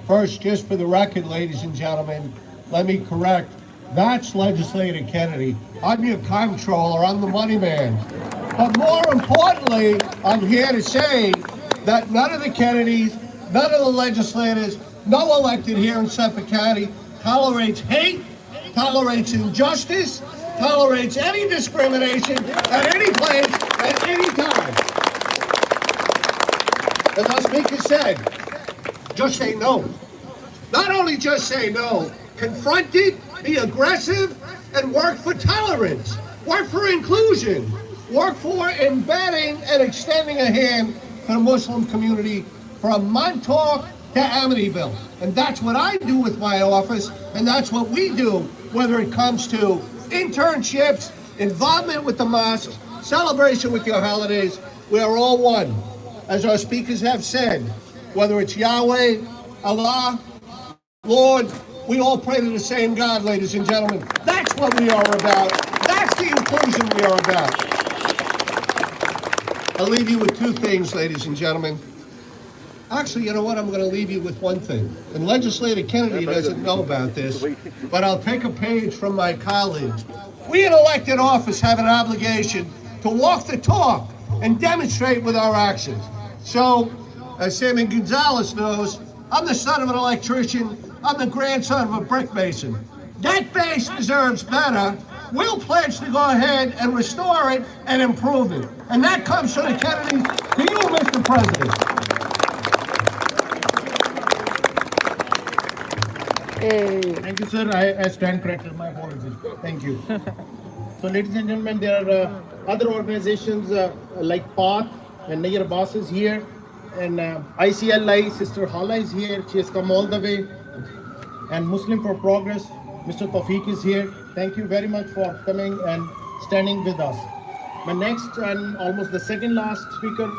First, just for the record, ladies and gentlemen, let me correct That's legislator Kennedy. I'm your comptroller, I'm the money man. But more importantly, I'm here to say that none of the Kennedys, none of the legislators, no elected here in Suffolk County tolerates hate, tolerates injustice, tolerates any discrimination at any place, at any time. As our speaker said, just say no. Not only just say no, confront it, be aggressive, and work for tolerance, work for inclusion, work for embedding and extending a hand to the Muslim community from Montauk to Amityville. And that's what I do with my office, and that's what we do, whether it comes to internships, involvement with the mosques, celebration with your holidays. We are all one. As our speakers have said, whether it's Yahweh, Allah, Lord, we all pray to the same God, ladies and gentlemen. That's what we are about. That's the inclusion we are about. I'll leave you with two things, ladies and gentlemen. Actually, you know what? I'm going to leave you with one thing. And Legislator Kennedy doesn't know about this, but I'll take a page from my colleagues. We in elected office have an obligation to walk the talk and demonstrate with our actions. So, as Sammy Gonzalez knows, I'm the son of an electrician. I'm the grandson of a brick mason. That base deserves better. We'll pledge to go ahead and restore it and improve it. And that comes from the Kennedys to you, Mr. President. Thank you, sir. I stand corrected. My apologies. Thank you. So, ladies and gentlemen, there are other organizations like PATH and Nayyar Abbas is here, and ICLI, Sister Hala is here. She has come all the way. And Muslim for Progress, Mr. Tawfiq is here. Thank you very much for coming and standing with us. My next and almost the second last speaker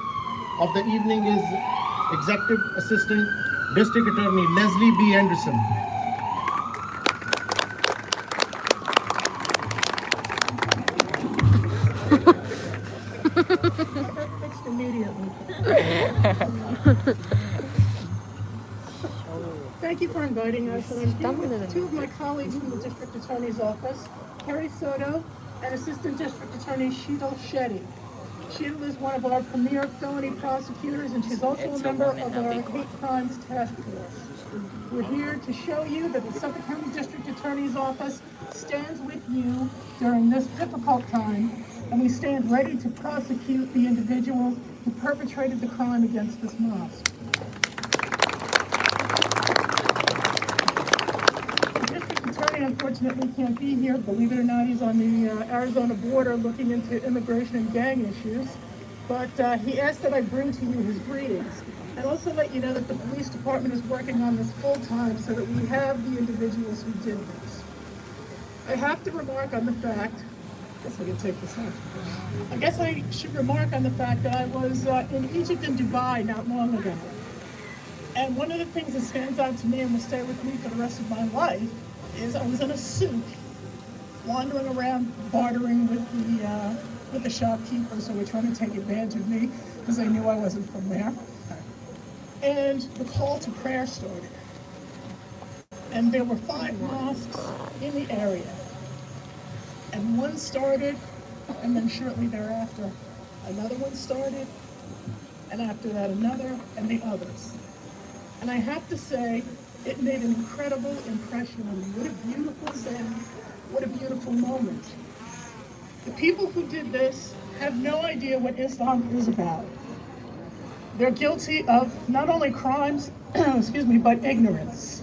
of the evening is Executive Assistant District Attorney Leslie B. Anderson. Fixed immediately. Thank you for inviting us. And I'm here with two of my colleagues from the District Attorney's Office, Terry Soto and Assistant District Attorney Sheetal Shetty. Sheetal is one of our premier felony prosecutors, and she's also a member of our hate crimes task force. We're here to show you that the Suffolk County District Attorney's Office stands with you during this difficult time, and we stand ready to prosecute the individuals who perpetrated the crime against this mosque. The District Attorney unfortunately can't be here. Believe it or not, he's on the Arizona border looking into immigration and gang issues. But he asked that I bring to you his greetings. And also let you know that the police department is working on this full time so that we have the individuals who did this. I have to remark on the fact, I guess I can take this off. I guess I should remark on the fact that I was in Egypt and Dubai not long ago. And one of the things that stands out to me and will stay with me for the rest of my life is I was in a souk, wandering around bartering with the shopkeepers who were trying to take advantage of me because they knew I wasn't from there. And the call to prayer started. And there were 5 mosques in the area. And one started, and then shortly thereafter, another one started, and after that another, and the others. And I have to say, it made an incredible impression on me. What a beautiful thing, what a beautiful moment. The people who did this have no idea what Islam is about. They're guilty of not only crimes, but ignorance.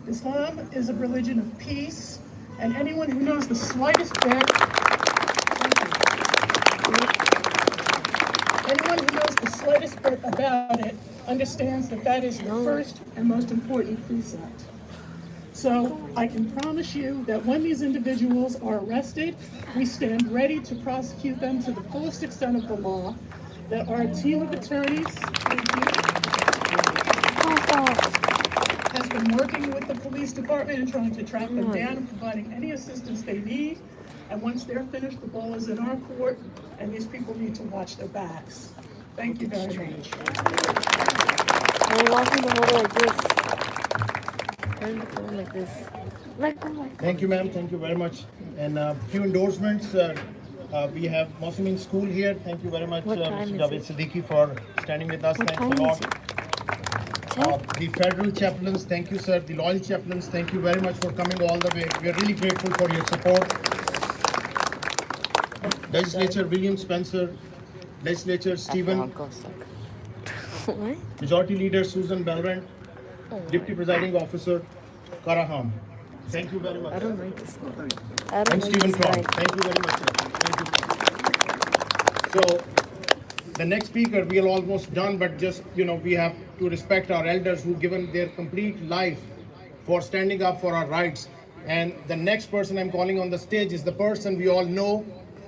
Islam is a religion of peace, and anyone who knows the slightest bit, about it understands that that is the first and most important precept. So I can promise you that when these individuals are arrested, we stand ready to prosecute them to the fullest extent of the law, that our team of attorneys has been working with the police department and trying to track them down and providing any assistance they need. And once they're finished, the ball is in our court, and these people need to watch their backs. Thank you very much. I want him to hold it like this. turn the phone like this. Like, oh my God. Thank you, ma'am. Thank you very much. And a few endorsements. We have Mosmin School here. Thank you very much, What Mr. time is Javed it? Siddiqui, for standing with us. What Thanks time a lot. is it? The federal chaplains, thank you, sir. The loyal chaplains, thank you very much for coming all the way. We are really grateful for your support. Legislature William Spencer, Legislature Stephen, What? Majority Leader Susan Belrand, Oh, Deputy Presiding Officer Karaham. Thank you very much. I don't like this guy. I don't And like Stephen this guy. Clark. Thank you very much, sir. Thank you. So, the next speaker, we are almost done, but just, we have to respect our elders who've given their complete life for standing up for our rights. And the next person I'm calling on the stage is the person we all know.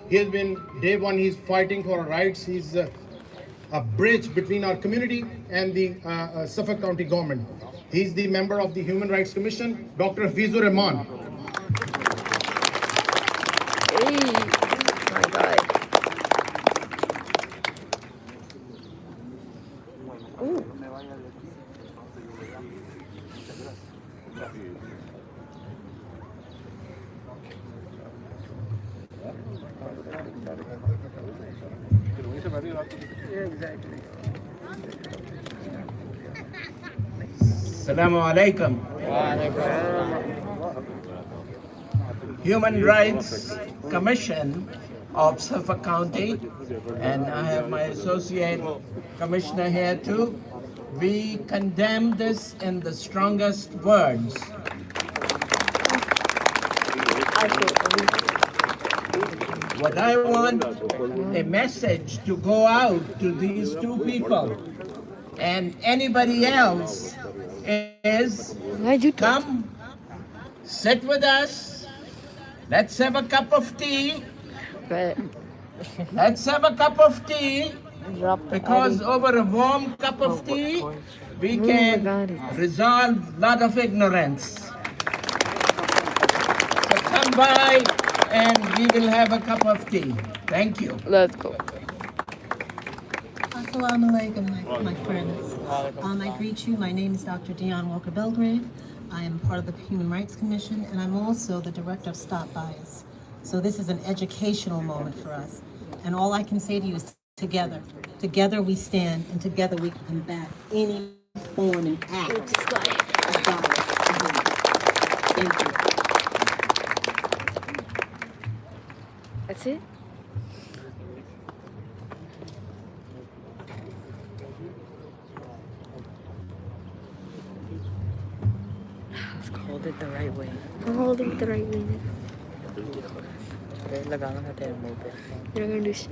He has been, day one, he's fighting for our rights. He's a bridge between our community and the Suffolk County government. He's the member of the Human Rights Commission, Dr. Hafizur Rahman. Hey, my God. Ooh. Assalamu alaikum. Human Rights Commission of Suffolk County, and I have my associate commissioner here too. We condemn this in the strongest words. What I want a message to go out to these two people and anybody else is come, sit with us, let's have a cup of tea. Let's have a cup of tea, because over a warm cup of tea, we can resolve a lot of ignorance. So come by and we will have a cup of tea. Thank you. Let's go. Assalamu alaikum, my friends. I greet you. My name is Dr. Dion Walker Belgrave. I am part of the Human Rights Commission, and I'm also the director of Stop Bias. So this is an educational moment for us. And all I can say to you is together. Together we stand, and together we can combat any form and act of bias. Thank you. That's it? Let's hold it the right way. I'm holding it the right way. You're gonna do shit.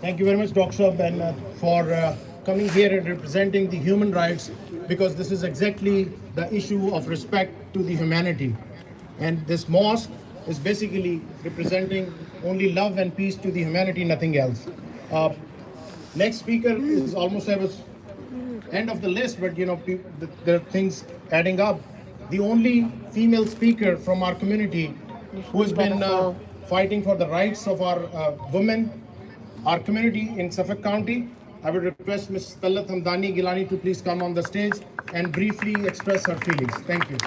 Thank you very much, Dr. Saab, and for coming here and representing the human rights, because this is exactly the issue of respect to the humanity. And this mosque is basically representing only love and peace to the humanity, nothing else. Next speaker is almost at the end of the list, but there are things adding up. The only female speaker from our community who has been fighting for the rights of our women, our community in Suffolk County. I would request Ms. Tallat Hamdani Gilani to please come on the stage and briefly express her feelings. Thank you.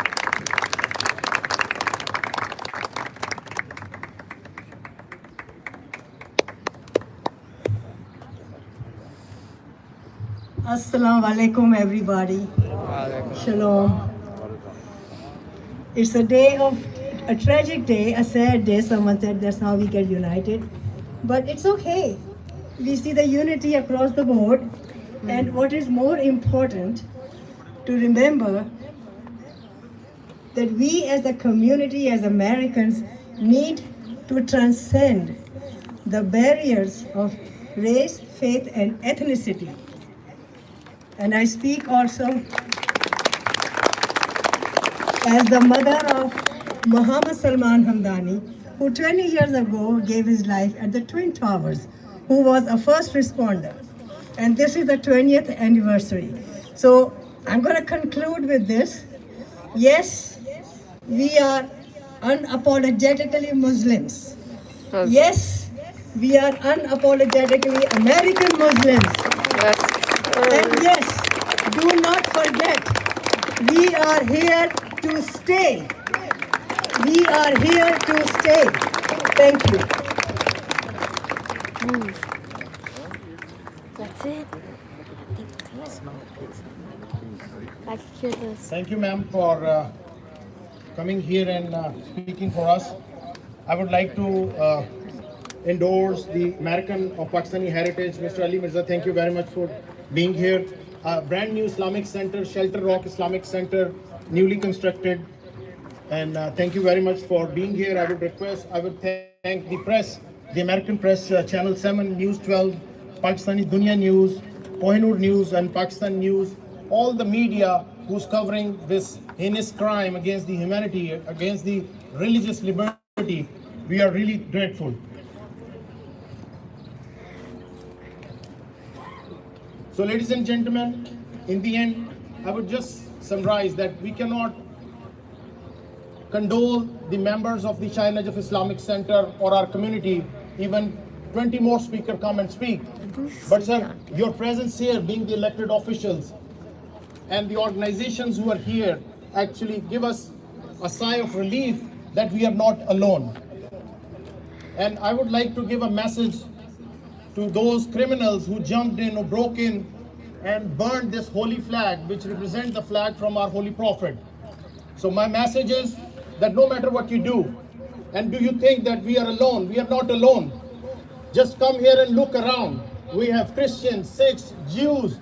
Assalamu alaikum, everybody. Shalom. It's a tragic day, a sad day. Someone said that's how we get united. But it's okay. We see the unity across the board. And what is more important to remember that we as a community, as Americans, need to transcend the barriers of race, faith, and ethnicity. And I speak also as the mother of Muhammad Salman Hamdani, who 20 years ago gave his life at the Twin Towers, who was a first responder. And this is the 20th anniversary. So I'm going to conclude with this. Yes, we are unapologetically Muslims. Yes, we are unapologetically American Muslims. And yes, do not forget We are here to stay. We are here to stay. Thank you. That's it. I can hear this. Thank you, ma'am, for coming here and speaking for us. I would like to endorse the American of Pakistani Heritage, Mr. Ali Mirza. Thank you very much for being here. Brand new Islamic Center, Shelter Rock Islamic Center, newly constructed. And thank you very much for being here. I would thank the press, the American press, Channel 7, News 12, Pakistani Dunya News, Kohinoor News, and Pakistan News, all the media who's covering this heinous crime against the humanity, against the religious liberty. We are really grateful. So, ladies and gentlemen, in the end, I would just summarize that we cannot condole the members of the Shah-E-Najaf Islamic Center or our community. Even 20 more speakers come and speak. But sir, your presence here, being the elected officials and the organizations who are here, actually give us a sigh of relief that we are not alone. And I would like to give a message to those criminals who jumped in or broke in and burned this holy flag, which represents the flag from our holy prophet. So my message is that no matter what you do, and do you think that we are alone? We are not alone. Just come here and look around. We have Christians, Sikhs, Jews,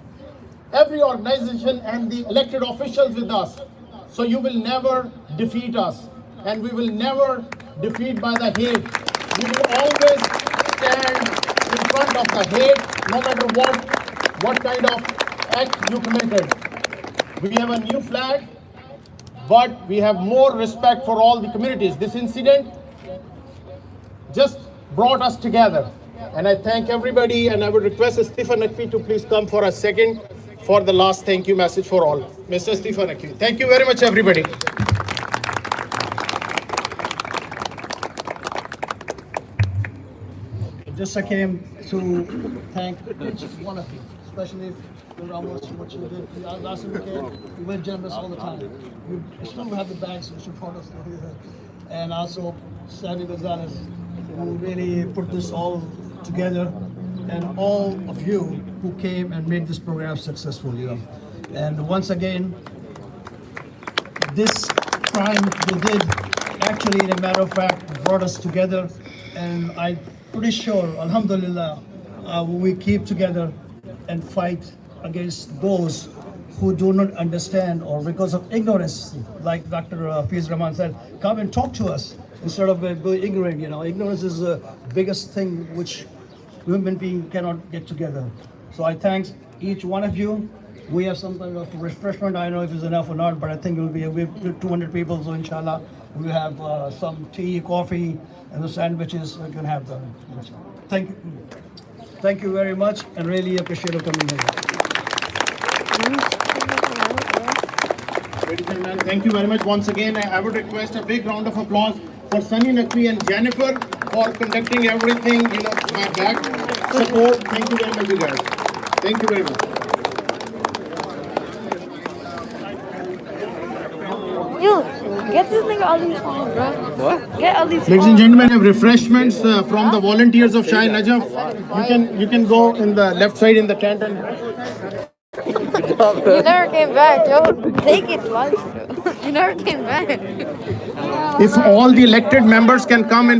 every organization and the elected officials with us. So you will never defeat us, and we will never defeat by the hate. We will always stand in front of the hate, no matter what kind of act you committed. We have a new flag, but we have more respect for all the communities. This incident just brought us together. And I thank everybody, and I would request Stephen Nakvi to please come for a second for the last thank you message for all. Mr. Stephen Nakvi. Thank you very much, everybody. Just I came to thank each one of you, especially for Ramos, what you did. Last weekend, you were generous all the time. You still have the bags, which you brought us to here. And also, Sammy Gonzalez, who really put this all together, and all of you who came and made this program successful. And once again, this crime they did actually, in a matter of fact, brought us together. And I'm pretty sure, alhamdulillah, we keep together and fight against those who do not understand, or because of ignorance, like Dr. Fiz Rahman said, come and talk to us instead of being ignorant. Ignorance is the biggest thing which human beings cannot get together. So I thank each one of you. We have some kind of refreshment. I don't know if it's enough or not, but I think it will be. We have 200 people, so inshallah, we have some tea, coffee, and the sandwiches. We can have them. Thank you very much, and really appreciate you coming here. Ladies and gentlemen, thank you very much once again. I would request a big round of applause for Sunny Nakvi and Jennifer for conducting everything, my back support. Thank you very much, you guys. Thank you very much. You get this nigga all these phones, bro. What? Get all these phones. Ladies and gentlemen, have refreshments from the volunteers of Shah-E-Najaf. You can go in the left side in the tent and. You never came back, yo. Take it, man. You never came back. If all the elected members can come and